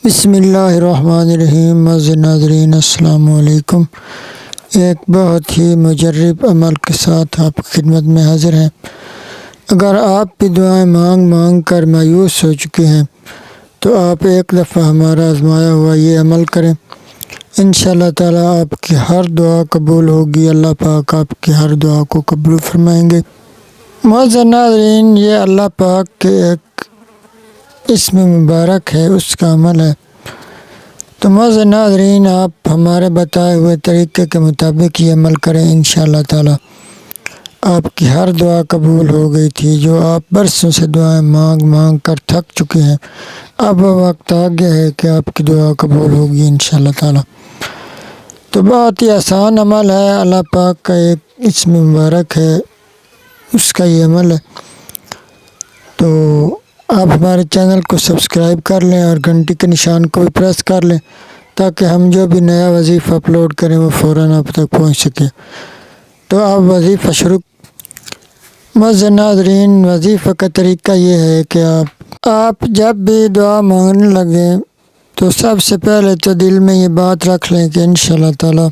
بسم اللہ الرحمن الرحیم۔ معزز ناظرین السلام علیکم۔ ایک بہت ہی مجرب عمل کے ساتھ آپ کی خدمت میں حاضر ہیں۔ اگر آپ بھی دعائیں مانگ مانگ کر مایوس ہو چکے ہیں تو آپ ایک دفعہ ہمارا آزمایا ہوا یہ عمل کریں، انشاءاللہ تعالیٰ آپ کی ہر دعا قبول ہوگی۔ اللہ پاک آپ کی ہر دعا کو قبول فرمائیں گے۔ معزز ناظرین، یہ اللہ پاک کے ایک اسم مبارک ہے، اس کا عمل ہے۔ تو معزز ناظرین، آپ ہمارے بتائے ہوئے طریقے کے مطابق یہ عمل کریں، انشاءاللہ تعالی آپ کی ہر دعا قبول ہو گئی تھی۔ جو آپ برسوں سے دعائیں مانگ مانگ کر تھک چکے ہیں، اب وقت آ گیا ہے کہ آپ کی دعا قبول ہوگی انشاءاللہ تعالی۔ تو بہت ہی آسان عمل ہے، اللہ پاک کا ایک اسم مبارک ہے، اس کا یہ عمل ہے۔ تو آپ ہمارے چینل کو سبسکرائب کر لیں اور گھنٹی کے نشان کو بھی پریس کر لیں تاکہ ہم جو بھی نیا وظیفہ اپلوڈ کریں وہ فوراً آپ تک پہنچ سکے۔ تو آپ وظیفہ شروع۔ معزز ناظرین، وظیفہ کا طریقہ یہ ہے کہ آپ جب بھی دعا مانگنے لگیں تو سب سے پہلے تو دل میں یہ بات رکھ لیں کہ انشاءاللہ تعالی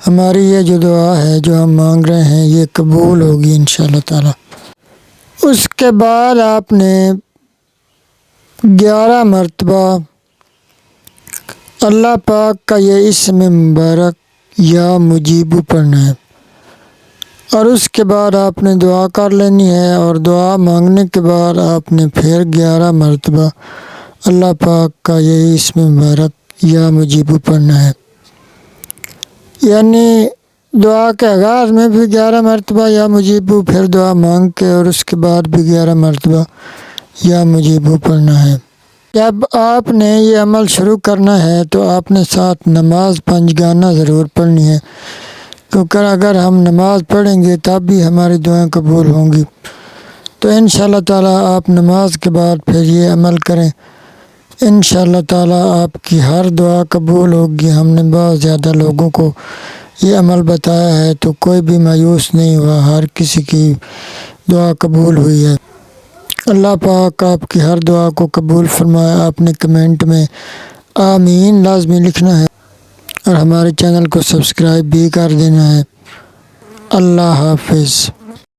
ہماری یہ جو دعا ہے جو ہم مانگ رہے ہیں یہ قبول ہوگی انشاءاللہ تعالی۔ اس کے بعد آپ نے 11 مرتبہ اللہ پاک کا یہ اسم مبارک یا مجیب پڑھنا ہے، اور اس کے بعد آپ نے دعا کر لینی ہے، اور دعا مانگنے کے بعد آپ نے پھر 11 مرتبہ اللہ پاک کا یہ اسم مبارک یا مجیب پڑھنا ہے۔ یعنی دعا کے آغاز میں بھی 11 مرتبہ یا مجیب، پھر دعا مانگ کے اور اس کے بعد بھی 11 مرتبہ یا مجیب پڑھنا ہے۔ جب آپ نے یہ عمل شروع کرنا ہے تو آپ نے ساتھ نماز 5 گانا ضرور پڑھنی ہے، کیونکہ اگر ہم نماز پڑھیں گے تب بھی ہماری دعائیں قبول ہوں گی۔ تو انشاءاللہ تعالیٰ آپ نماز کے بعد پھر یہ عمل کریں، انشاءاللہ تعالیٰ آپ کی ہر دعا قبول ہوگی۔ ہم نے بہت زیادہ لوگوں کو یہ عمل بتایا ہے تو کوئی بھی مایوس نہیں ہوا، ہر کسی کی دعا قبول ہوئی ہے۔ اللہ پاک آپ کی ہر دعا کو قبول فرمائے۔ آپ نے کمنٹ میں آمین لازمی لکھنا ہے اور ہمارے چینل کو سبسکرائب بھی کر دینا ہے۔ اللہ حافظ۔